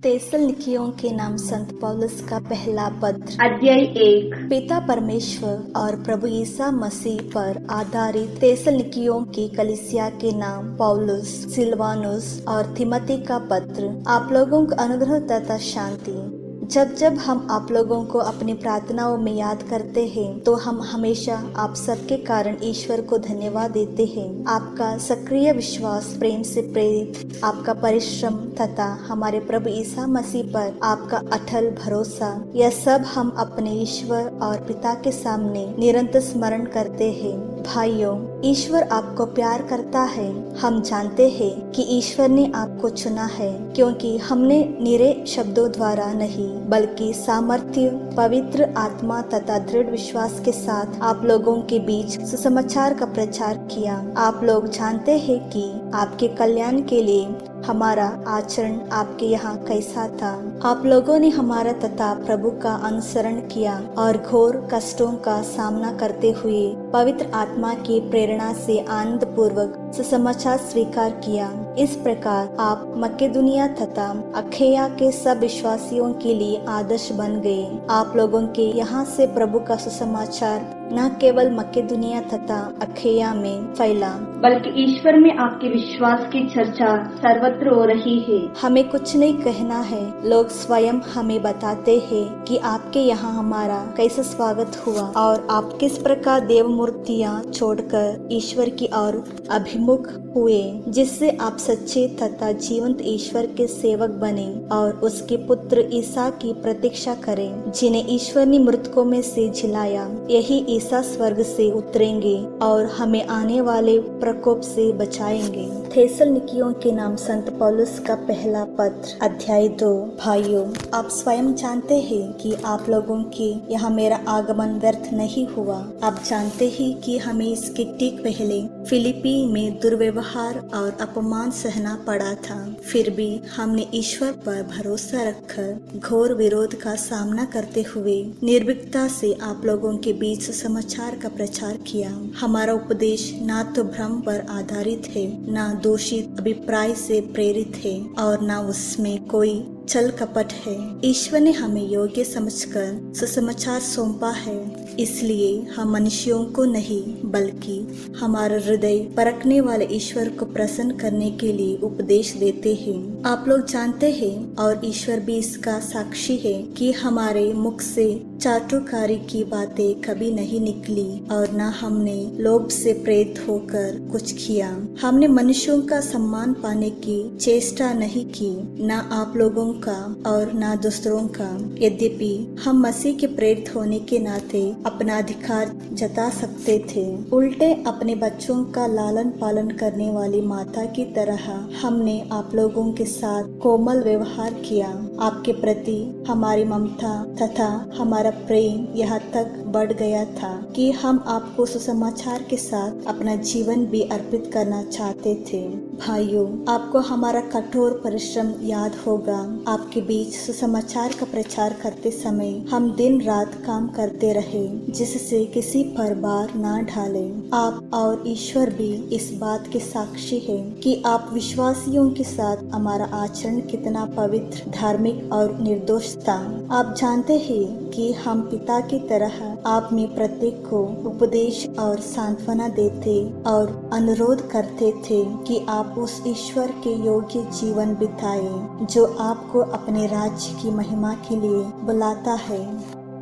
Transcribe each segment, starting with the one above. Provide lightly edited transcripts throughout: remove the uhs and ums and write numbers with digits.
तेसलनिकियों के नाम संत पौलुस का पहला पत्र अध्याय 1। पिता परमेश्वर और प्रभु यीशु मसीह पर आधारित तेसलनिकियों की कलीसिया के नाम पौलुस, सिलवानुस और थिमोथी का पत्र। आप लोगों को अनुग्रह तथा शांति। जब जब हम आप लोगों को अपनी प्रार्थनाओं में याद करते हैं तो हम हमेशा आप सबके कारण ईश्वर को धन्यवाद देते हैं। आपका सक्रिय विश्वास, प्रेम से प्रेरित आपका परिश्रम तथा हमारे प्रभु यीशु मसीह पर आपका अटल भरोसा, यह सब हम अपने ईश्वर और पिता के सामने निरंतर स्मरण करते हैं। भाइयों, ईश्वर आपको प्यार करता है। हम जानते हैं कि ईश्वर ने आपको चुना है, क्योंकि हमने निरे शब्दों द्वारा नहीं बल्कि सामर्थ्य, पवित्र आत्मा तथा दृढ़ विश्वास के साथ आप लोगों के बीच सुसमाचार का प्रचार किया। आप लोग जानते हैं कि आपके कल्याण के लिए हमारा आचरण आपके यहाँ कैसा था। आप लोगों ने हमारा तथा प्रभु का अनुसरण किया और घोर कष्टों का सामना करते हुए पवित्र आत्मा की प्रेरणा से आनंद पूर्वक सुसमाचार स्वीकार किया। इस प्रकार आप मकेदुनिया तथा अखैया के सब विश्वासियों के लिए आदर्श बन गए। आप लोगों के यहाँ से प्रभु का सुसमाचार न केवल मकेदुनिया तथा अखैया में फैला, बल्कि ईश्वर में आपके विश्वास की चर्चा सर्वत्र हो रही है। हमें कुछ नहीं कहना है, लोग स्वयं हमें बताते हैं कि आपके यहाँ हमारा कैसा स्वागत हुआ और आप किस प्रकार देव मूर्तियाँ छोड़कर ईश्वर की ओर अभिमुख हुए, जिससे आप सच्चे तथा जीवंत ईश्वर के सेवक बने और उसके पुत्र ईसा की प्रतीक्षा करें, जिन्हें ईश्वर ने मृतकों में से जिलाया। यही ईसा स्वर्ग से उतरेंगे और हमें आने वाले प्रकोप से बचाएंगे। थेसलनिकियों के नाम संत पौलुस का पहला पत्र अध्याय 2। भाइयों, आप स्वयं जानते हैं कि आप लोगों के यहाँ मेरा आगमन व्यर्थ नहीं हुआ। आप जानते हैं कि हमें इसके ठीक पहले फिलिपी में दुर्व्यवहार और अपमान सहना पड़ा था। फिर भी हमने ईश्वर पर भरोसा रखकर घोर विरोध का सामना करते हुए निर्भीकता से आप लोगों के बीच समाचार का प्रचार किया। हमारा उपदेश ना तो भ्रम पर आधारित है, ना दूषित अभिप्राय से प्रेरित है और ना उसमें कोई छल कपट है। ईश्वर ने हमें योग्य समझकर सुसमाचार सौंपा है, इसलिए हम मनुष्यों को नहीं बल्कि हमारा हृदय परखने वाले ईश्वर को प्रसन्न करने के लिए उपदेश देते हैं। आप लोग जानते हैं और ईश्वर भी इसका साक्षी है कि हमारे मुख से चाटुकारी की बातें कभी नहीं निकली और न हमने लोभ से प्रेरित होकर कुछ किया। हमने मनुष्यों का सम्मान पाने की चेष्टा नहीं की, न आप लोगों का और न दूसरों का। यद्यपि हम मसीह के प्रेरित होने के नाते अपना अधिकार जता सकते थे, उल्टे अपने बच्चों का लालन पालन करने वाली माता की तरह हमने आप लोगों के साथ कोमल व्यवहार किया। आपके प्रति हमारी ममता तथा हमारा प्रेम यहाँ तक बढ़ गया था कि हम आपको सुसमाचार के साथ अपना जीवन भी अर्पित करना चाहते थे। भाइयों, आपको हमारा कठोर परिश्रम याद होगा। आपके बीच सुसमाचार का प्रचार करते समय हम दिन रात काम करते रहे, जिससे किसी पर भार ना डाले। आप और ईश्वर भी इस बात के साक्षी है कि आप विश्वासियों के साथ हमारा आचरण कितना पवित्र, धार्मिक और निर्दोष था। आप जानते हैं कि हम पिता की तरह आप में प्रत्येक को उपदेश और सांत्वना देते और अनुरोध करते थे कि आप उस ईश्वर के योग्य जीवन बिताएं जो आपको अपने राज्य की महिमा के लिए बुलाता है।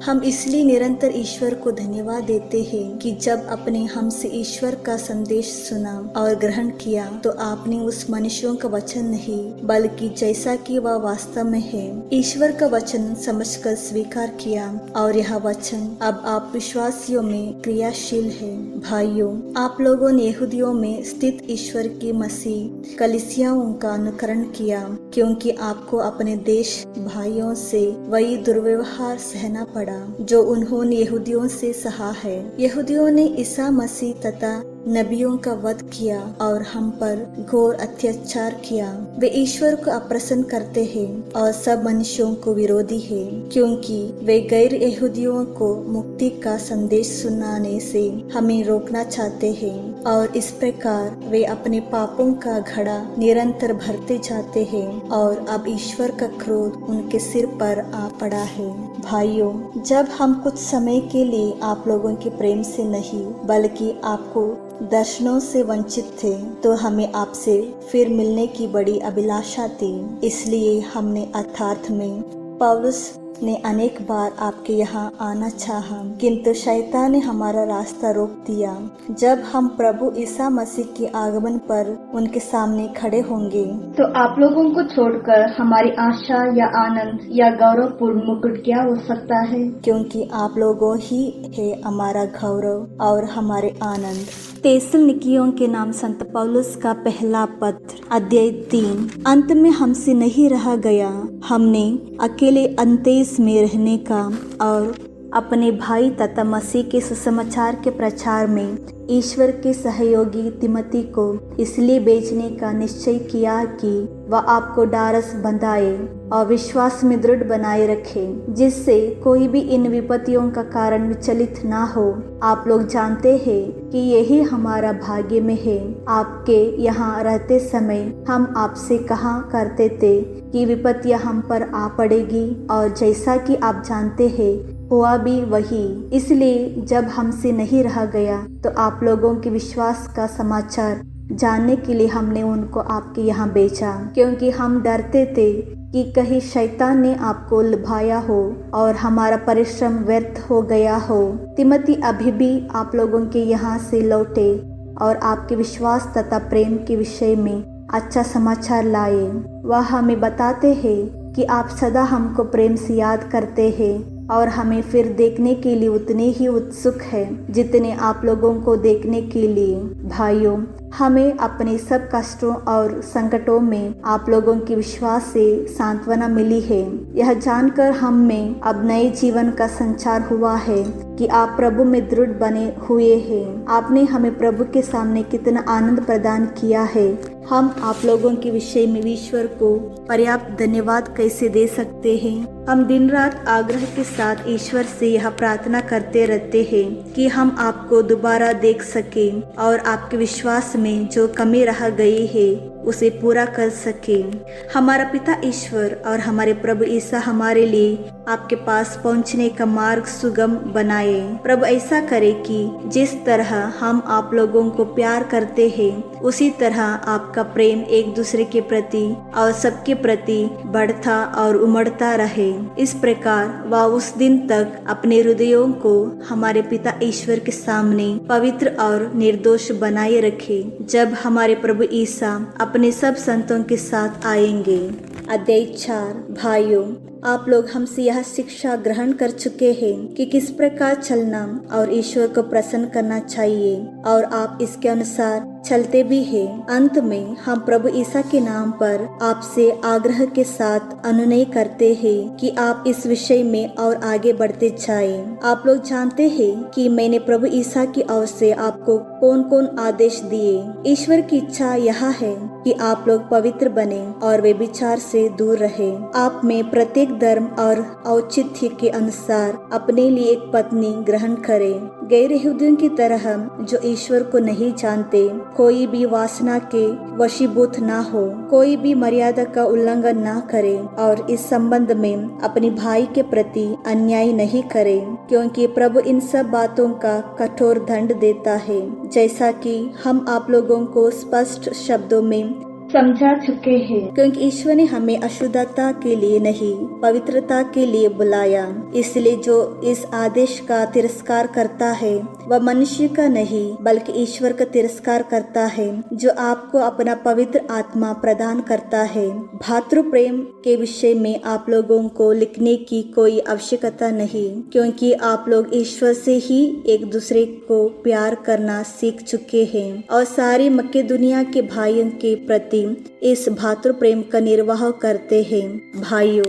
हम इसलिए निरंतर ईश्वर को धन्यवाद देते हैं कि जब अपने हमसे ईश्वर का संदेश सुना और ग्रहण किया तो आपने उस मनुष्यों का वचन नहीं बल्कि जैसा कि वह वास्तव में है ईश्वर का वचन समझकर स्वीकार किया, और यह वचन अब आप विश्वासियों में क्रियाशील है। भाइयों, आप लोगों ने यहूदियों में स्थित ईश्वर की मसीह कलीसियाओं का अनुकरण किया, क्योंकि आपको अपने देश भाइयों से वही दुर्व्यवहार सहना पड़ा जो उन्होंने यहूदियों से सहा है। यहूदियों ने ईसा मसीह तथा नबियों का वध किया और हम पर घोर अत्याचार किया। वे ईश्वर को अप्रसन्न करते हैं और सब मनुष्यों को विरोधी है, क्योंकि वे गैर यहूदियों को मुक्ति का संदेश सुनाने से हमें रोकना चाहते हैं और इस प्रकार वे अपने पापों का घड़ा निरंतर भरते जाते हैं और अब ईश्वर का क्रोध उनके सिर पर आ पड़ा है। भाइयों, जब हम कुछ समय के लिए आप लोगों के प्रेम से नहीं बल्कि आपको दर्शनों से वंचित थे, तो हमें आपसे फिर मिलने की बड़ी अभिलाषा थी। इसलिए हमने अर्थार्थ में पौलुस ने अनेक बार आपके यहाँ आना चाहा, किंतु शैतान ने हमारा रास्ता रोक दिया। जब हम प्रभु ईसा मसीह के आगमन पर उनके सामने खड़े होंगे तो आप लोगों को छोड़कर हमारी आशा या आनंद या गौरवपूर्ण मुकुट क्या हो सकता है? क्योंकि आप लोगों ही है हमारा गौरव और हमारे आनंद। तेसलनिकियों के नाम संत पौलुस का पहला पत्र, अध्याय 3। अंत में हमसे नहीं रहा गया, हमने अकेले अंतेस में रहने का और अपने भाई तथा मसीह के सुसमाचार के प्रचार में ईश्वर के सहयोगी तिमोथी को इसलिए भेजने का निश्चय किया कि वह आपको ढाढ़स बंधाए और विश्वास में दृढ़ बनाए रखे, जिससे कोई भी इन विपत्तियों का कारण विचलित ना हो। आप लोग जानते हैं कि यही हमारा भाग्य में है। आपके यहाँ रहते समय हम आपसे कहा करते थे कि विपत्तियां हम पर आ पड़ेगी, और जैसा कि आप जानते हैं हुआ भी वही। इसलिए जब हमसे नहीं रहा गया तो आप लोगों के विश्वास का समाचार जानने के लिए हमने उनको आपके यहाँ भेजा, क्योंकि हम डरते थे कि कहीं शैतान ने आपको लुभाया हो और हमारा परिश्रम व्यर्थ हो गया हो। तिमोथी अभी भी आप लोगों के यहाँ से लौटे और आपके विश्वास तथा प्रेम के विषय में अच्छा समाचार लाए। वह हमें बताते हैं कि आप सदा हमको प्रेम से याद करते हैं और हमें फिर देखने के लिए उतने ही उत्सुक है जितने आप लोगों को देखने के लिए। भाइयों, हमें अपने सब कष्टों और संकटों में आप लोगों के विश्वास से सांत्वना मिली है। यह जानकर हम में अब नए जीवन का संचार हुआ है कि आप प्रभु में दृढ़ बने हुए हैं। आपने हमें प्रभु के सामने कितना आनंद प्रदान किया है। हम आप लोगों के विषय में ईश्वर को पर्याप्त धन्यवाद कैसे दे सकते हैं। हम दिन रात आग्रह के साथ ईश्वर से यह प्रार्थना करते रहते हैं कि हम आपको दोबारा देख सकें और आपके विश्वास में जो कमी रह गई है उसे पूरा कर सकें। हमारा पिता ईश्वर और हमारे प्रभु ईसा हमारे लिए आपके पास पहुंचने का मार्ग सुगम बनाए। प्रभु ऐसा करे कि जिस तरह हम आप लोगों को प्यार करते हैं उसी तरह आपका प्रेम एक दूसरे के प्रति और सबके प्रति बढ़ता और उमड़ता रहे। इस प्रकार वह उस दिन तक अपने हृदयों को हमारे पिता ईश्वर के सामने पवित्र और निर्दोष बनाए रखे, जब हमारे प्रभु ईसा अपने सब संतों के साथ आएंगे। अध्याय 4। भाइयों, आप लोग हमसे यह शिक्षा ग्रहण कर चुके हैं कि किस प्रकार चलना और ईश्वर को प्रसन्न करना चाहिए, और आप इसके अनुसार चलते भी हैं। अंत में हम प्रभु ईसा के नाम पर आपसे आग्रह के साथ अनुनय करते हैं कि आप इस विषय में और आगे बढ़ते जाएं। आप लोग जानते हैं कि मैंने प्रभु ईसा की ओर से आपको कौन कौन आदेश दिए। ईश्वर की इच्छा यह है कि आप लोग पवित्र बने और व्यभिचार से दूर रहे। आप में प्रत्येक धर्म और औचित्य के अनुसार अपने लिए एक पत्नी ग्रहण करें, गैर यहूदियों की तरह जो ईश्वर को नहीं जानते। कोई भी वासना के वशीभूत ना हो, कोई भी मर्यादा का उल्लंघन ना करे और इस संबंध में अपने भाई के प्रति अन्याय नहीं करे, क्योंकि प्रभु इन सब बातों का कठोर दंड देता है, जैसा कि हम आप लोगों को स्पष्ट शब्दों में समझा चुके हैं। क्योंकि ईश्वर ने हमें अशुद्धता के लिए नहीं पवित्रता के लिए बुलाया। इसलिए जो इस आदेश का तिरस्कार करता है वह मनुष्य का नहीं बल्कि ईश्वर का तिरस्कार करता है, जो आपको अपना पवित्र आत्मा प्रदान करता है। भातृ प्रेम के विषय में आप लोगों को लिखने की कोई आवश्यकता नहीं, क्योंकि आप लोग ईश्वर से ही एक दूसरे को प्यार करना सीख चुके हैं और सारी मकेदुनिया के भाइयों के प्रति इस भातृ प्रेम का निर्वाह करते हैं। भाइयों,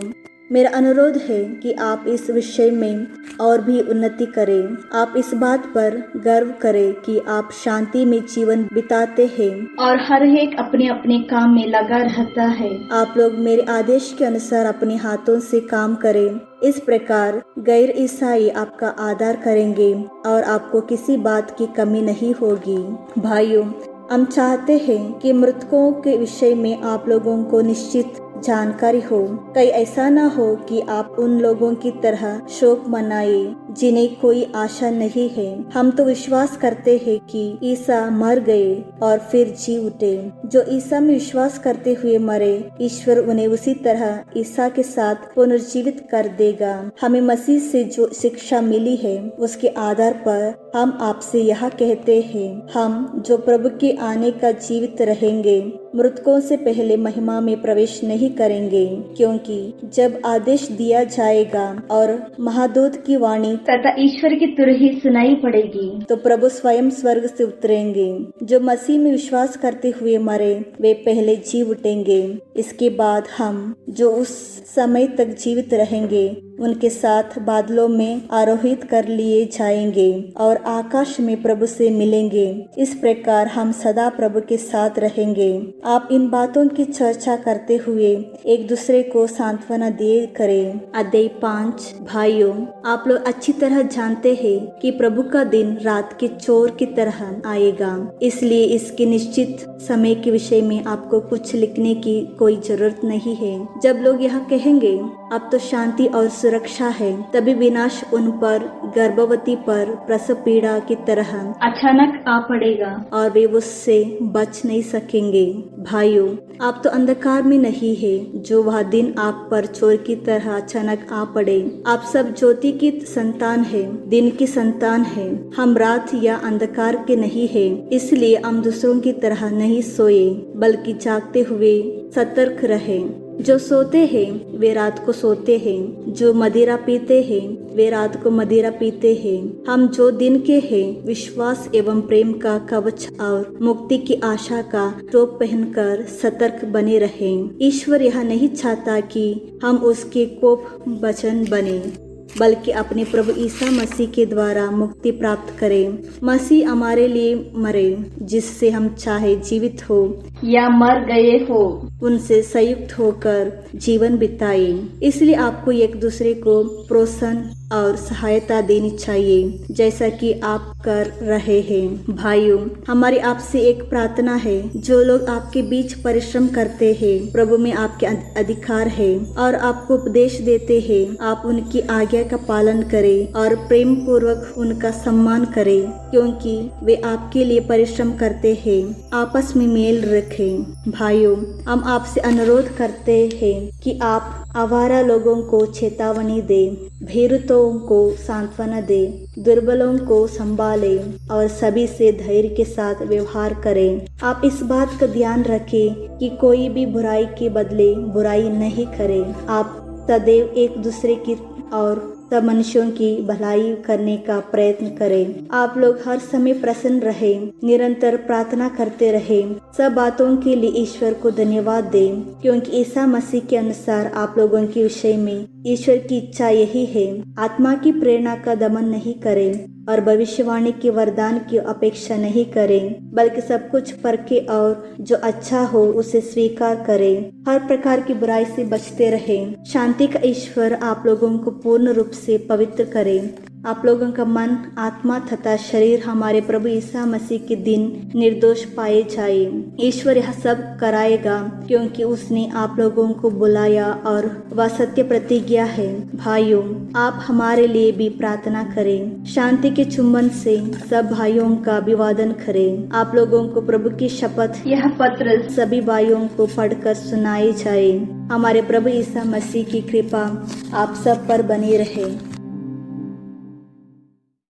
मेरा अनुरोध है कि आप इस विषय में और भी उन्नति करें। आप इस बात पर गर्व करें कि आप शांति में जीवन बिताते हैं और हर एक अपने अपने काम में लगा रहता है। आप लोग मेरे आदेश के अनुसार अपने हाथों से काम करें। इस प्रकार गैर ईसाई आपका आदर करेंगे और आपको किसी बात की कमी नहीं होगी। भाइयों, हम चाहते हैं कि मृतकों के विषय में आप लोगों को निश्चित जानकारी हो। कहीं ऐसा ना हो कि आप उन लोगों की तरह शोक मनाए जिन्हें कोई आशा नहीं है। हम तो विश्वास करते हैं कि ईसा मर गए और फिर जी उठे। जो ईसा में विश्वास करते हुए मरे, ईश्वर उन्हें उसी तरह ईसा के साथ पुनर्जीवित कर देगा। हमें मसीह से जो शिक्षा मिली है उसके आधार पर हम आपसे यह कहते हैं, हम जो प्रभु के आने का जीवित रहेंगे मृतकों से पहले महिमा में प्रवेश नहीं करेंगे, क्योंकि जब आदेश दिया जाएगा और महादूत की वाणी तथा ईश्वर की तुरही सुनाई पड़ेगी तो प्रभु स्वयं स्वर्ग से उतरेंगे। जो मसीह में विश्वास करते हुए मरे वे पहले जी उठेंगे। इसके बाद हम जो उस समय तक जीवित रहेंगे उनके साथ बादलों में आरोहित कर लिए जाएंगे और आकाश में प्रभु से मिलेंगे। इस प्रकार हम सदा प्रभु के साथ रहेंगे। आप इन बातों की चर्चा करते हुए एक दूसरे को सांत्वना दिए करें। अध्याय 5। भाइयों, आप लोग अच्छी तरह जानते हैं कि प्रभु का दिन रात के चोर की तरह आएगा, इसलिए इसके निश्चित समय के विषय में आपको कुछ लिखने की कोई जरूरत नहीं है। जब लोग यह कहेंगे अब तो शांति और सुरक्षा है, तभी विनाश उन पर, गर्भवती पर प्रसव पीड़ा की तरह अचानक आ पड़ेगा और वे उससे बच नहीं सकेंगे। भाइयों, आप तो अंधकार में नहीं है जो वह दिन आप पर चोर की तरह अचानक आ पड़े। आप सब ज्योति की संतान है, दिन की संतान है। हम रात या अंधकार के नहीं है, इसलिए हम दूसरों की तरह नहीं सोए बल्कि जागते हुए सतर्क रहे। जो सोते हैं वे रात को सोते हैं, जो मदिरा पीते हैं वे रात को मदिरा पीते हैं। हम जो दिन के हैं विश्वास एवं प्रेम का कवच और मुक्ति की आशा का टोप पहनकर सतर्क बने रहें। ईश्वर यह नहीं चाहता कि हम उसके कोप वचन बने, बल्कि अपने प्रभु ईसा मसीह के द्वारा मुक्ति प्राप्त करें। मसीह हमारे लिए मरे, जिससे हम चाहे जीवित हो या मर गए हो उनसे संयुक्त होकर जीवन बिताए। इसलिए आपको एक दूसरे को प्रोत्साहन और सहायता देनी चाहिए, जैसा कि आप कर रहे हैं। भाइयों, हमारी आपसे एक प्रार्थना है, जो लोग आपके बीच परिश्रम करते हैं प्रभु में आपके अधिकार है और आपको उपदेश देते हैं, आप उनकी आज्ञा का पालन करें और प्रेम पूर्वक उनका सम्मान करें, क्योंकि वे आपके लिए परिश्रम करते हैं। आपस में मेल रखें। भाइयों, हम आपसे अनुरोध करते हैं कि आप आवारा लोगों को चेतावनी दें, भीरुतों को सांत्वना दें, दुर्बलों को संभालें और सभी से धैर्य के साथ व्यवहार करें। आप इस बात का ध्यान रखें कि कोई भी बुराई के बदले बुराई नहीं करे। आप सदैव एक दूसरे की और सब मनुष्यों की भलाई करने का प्रयत्न करें। आप लोग हर समय प्रसन्न रहें, निरंतर प्रार्थना करते रहें। सब बातों के लिए ईश्वर को धन्यवाद दें, क्योंकि ईसा मसीह के अनुसार आप लोगों के विषय में ईश्वर की इच्छा यही है। आत्मा की प्रेरणा का दमन नहीं करें और भविष्यवाणी के वरदान की अपेक्षा नहीं करें, बल्कि सब कुछ परखे और जो अच्छा हो उसे स्वीकार करें। हर प्रकार की बुराई से बचते रहें। शांति का ईश्वर आप लोगों को पूर्ण रूप से पवित्र करें। आप लोगों का मन, आत्मा तथा शरीर हमारे प्रभु ईसा मसीह के दिन निर्दोष पाए जाए। ईश्वर यह सब कराएगा, क्योंकि उसने आप लोगों को बुलाया और वह सत्य प्रतिज्ञा है। भाइयों, आप हमारे लिए भी प्रार्थना करें। शांति के चुंबन से सब भाइयों का अभिवादन करें। आप लोगों को प्रभु की शपथ यह पत्र सभी भाइयों को पढ़कर सुनाई जाए। हमारे प्रभु ईसा मसीह की कृपा आप सब पर बनी रहे।